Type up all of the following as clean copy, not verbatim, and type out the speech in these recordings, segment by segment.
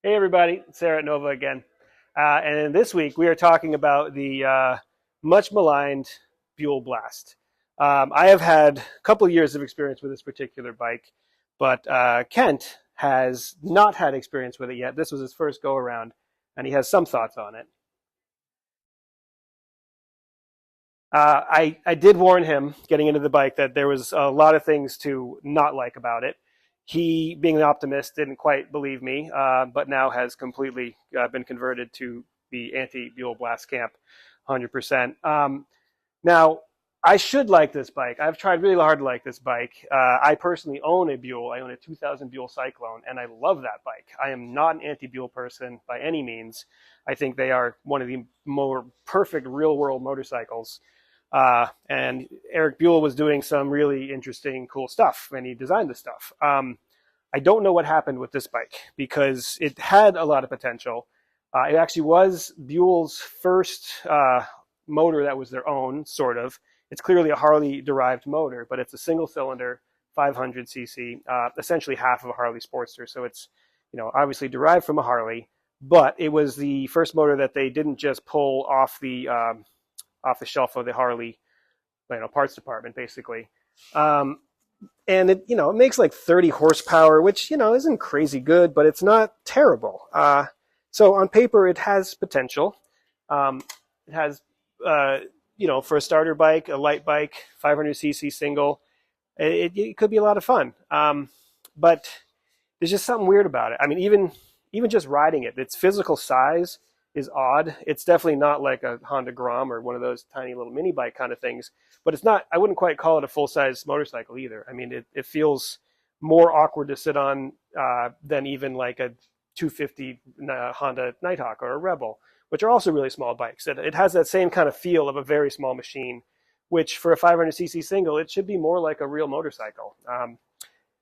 Hey everybody, it's Sayre at Nova again. And this week we are talking about the much maligned Buell Blast. I have had a couple years of experience with this particular bike, but Kent has not had experience with it yet. This was his first go around, and he has some thoughts on it. I did warn him getting into the bike that there was a lot of things to not like about it. He, being an optimist, didn't quite believe me, but now has completely been converted to the anti-Buell Blast camp, 100%. Now, I should like this bike. I've tried really hard to like this bike. I personally own a Buell. I own a 2000 Buell Cyclone, and I love that bike. I am not an anti-Buell person by any means. I think they are one of the more perfect real-world motorcycles. And Erik Buell was doing some really interesting, cool stuff when he designed the stuff. I don't know what happened with this bike because it had a lot of potential. It actually was Buell's first motor that was their own, sort of. It's clearly a Harley-derived motor, but it's a single-cylinder, 500cc, essentially half of a Harley Sportster. So it's, obviously derived from a Harley, but it was the first motor that they didn't just pull off the shelf of the Harley, parts department, basically. And it makes like 30 horsepower, which, isn't crazy good, but it's not terrible. So on paper, it has potential. It has, for a starter bike, a light bike, 500cc single, it could be a lot of fun. But there's just something weird about it. I mean, even just riding it, its physical size is odd. It's definitely not like a Honda Grom or one of those tiny little mini bike kind of things, but it's not, I wouldn't quite call it a full-size motorcycle either. I mean, it feels more awkward to sit on than even like a 250 Honda Nighthawk or a Rebel, which are also really small bikes. It has that same kind of feel of a very small machine, which for a 500cc single, it should be more like a real motorcycle.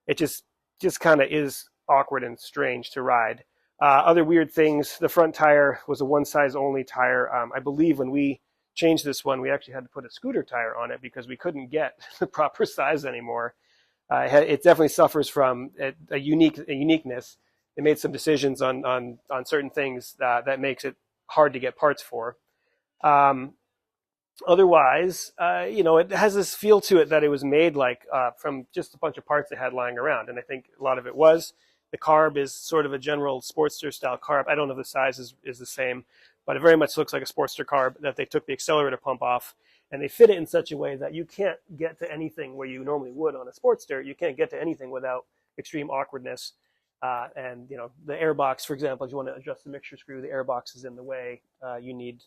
It just kind of is awkward and strange to ride. Other weird things, the front tire was a one-size-only tire. I believe when we changed this one, we actually had to put a scooter tire on it because we couldn't get the proper size anymore. It definitely suffers from a uniqueness. They made some decisions on certain things that makes it hard to get parts for. Otherwise, it has this feel to it that it was made from just a bunch of parts it had lying around, and I think a lot of it was. The carb is sort of a general Sportster style carb. I don't know if the size is the same, but it very much looks like a Sportster carb that they took the accelerator pump off and they fit it in such a way that you can't get to anything where you normally would on a Sportster. You can't get to anything without extreme awkwardness. And the airbox, for example, if you want to adjust the mixture screw, the airbox is in the way. You need,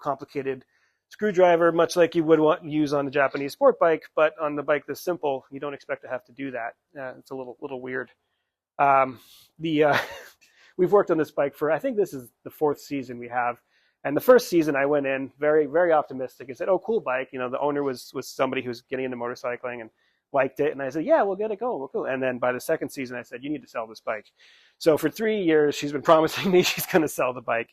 complicated screwdriver, much like you would want to use on the Japanese sport bike, but on the bike this simple, you don't expect to have to do that. It's a little weird. We've worked on this bike for, I think this is the 4th season we have. And the first season I went in very, very optimistic and said, oh, cool bike. The owner was somebody who was getting into motorcycling and liked it. And I said, yeah, we'll get it going. We'll cool. And then by the second season, I said, you need to sell this bike. So for 3 years, she's been promising me she's going to sell the bike.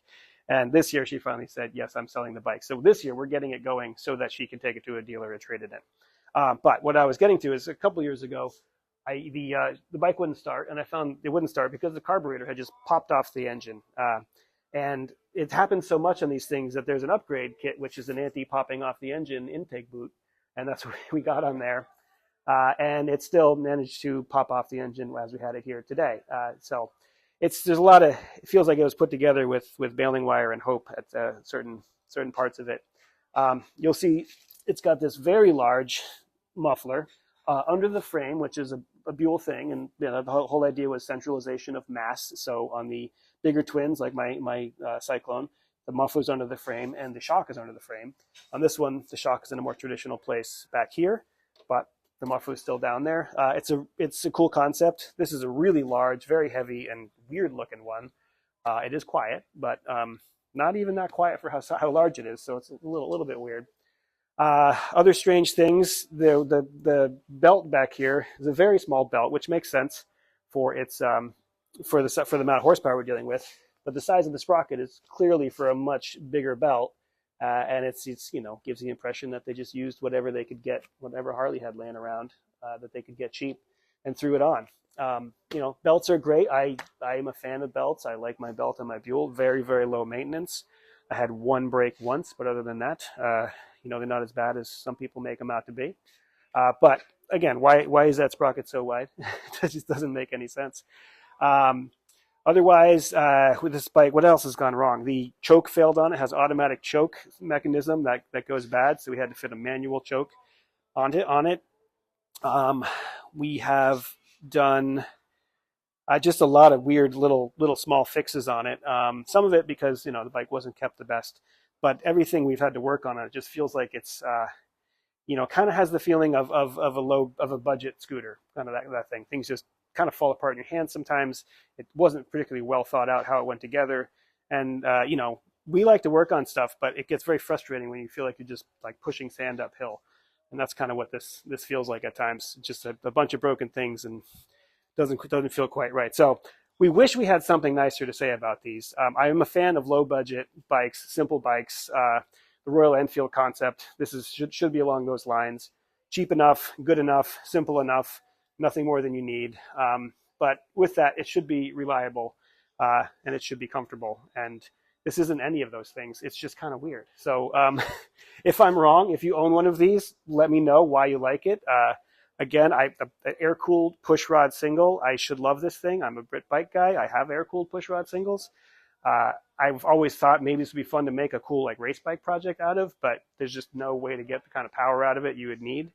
And this year she finally said, yes, I'm selling the bike. So this year we're getting it going so that she can take it to a dealer and trade it in. But what I was getting to is a couple years ago, the bike wouldn't start, and I found it wouldn't start because the carburetor had just popped off the engine. And it happens so much on these things that there's an upgrade kit, which is an anti-popping off the engine intake boot, and that's what we got on there. And it still managed to pop off the engine as we had it here today. So there's a lot of, it feels like it was put together with baling wire and hope at certain parts of it. You'll see it's got this very large muffler under the frame, which is a Buell thing, and the whole idea was centralization of mass. So on the bigger twins, like my Cyclone, the muffler's under the frame and the shock is under the frame. On this one, the shock is in a more traditional place back here, but the muffler is still down there. It's a cool concept. This is a really large, very heavy, and weird-looking one. It is quiet, but not even that quiet for how large it is. So it's a little bit weird. Other strange things, the belt back here is a very small belt, which makes sense for its for the amount of horsepower we're dealing with. But the size of the sprocket is clearly for a much bigger belt, and it's gives the impression that they just used whatever they could get, whatever Harley had laying around that they could get cheap, and threw it on. You know, belts are great. I am a fan of belts. I like my belt on my Buell. Very, very low maintenance. I had one break once, but other than that, you know, they're not as bad as some people make them out to be. But again, why is that sprocket so wide? It just doesn't make any sense. Um, Otherwise, with this bike, what else has gone wrong? The choke failed on it. It has automatic choke mechanism that goes bad, so we had to fit a manual choke on it. Um, we have done just a lot of weird little small fixes on it. Some of it because, you know, the bike wasn't kept the best, but everything we've had to work on it just feels like it's you know, kind of has the feeling of a budget scooter, kind of that thing. Things just kind of fall apart in your hands sometimes. It wasn't particularly well thought out how it went together, and you know, we like to work on stuff, but it gets very frustrating when you feel like you're just like pushing sand uphill, and that's kind of what this feels like at times. Just a bunch of broken things, and doesn't feel quite right. So we wish we had something nicer to say about these. I am a fan of low budget bikes, simple bikes. The Royal Enfield concept. This is should be along those lines. Cheap enough, good enough, simple enough, nothing more than you need. But with that, it should be reliable and it should be comfortable. And this isn't any of those things. It's just kind of weird. So if I'm wrong, if you own one of these, let me know why you like it. Again, an air-cooled pushrod single. I should love this thing. I'm a Brit bike guy. I have air-cooled pushrod singles. I've always thought maybe this would be fun to make a cool like race bike project out of, but there's just no way to get the kind of power out of it you would need.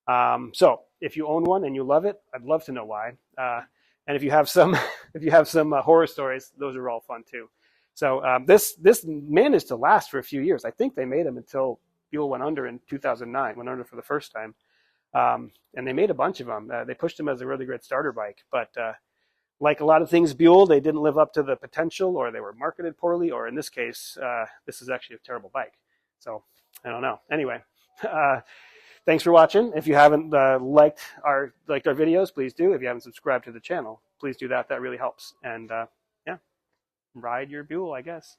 So if you own one and you love it, I'd love to know why. And if you have some, if you have some horror stories, those are all fun too. So this managed to last for a few years. I think they made them until Buell went under in 2009, went under for the first time. And they made a bunch of them. They pushed them as a really great starter bike, but like a lot of things Buell, they didn't live up to the potential, or they were marketed poorly, or in this case, this is actually a terrible bike. So I don't know. Anyway, thanks for watching. If you haven't liked our videos, please do. If you haven't subscribed to the channel, please do that. That really helps. And yeah, ride your Buell, I guess.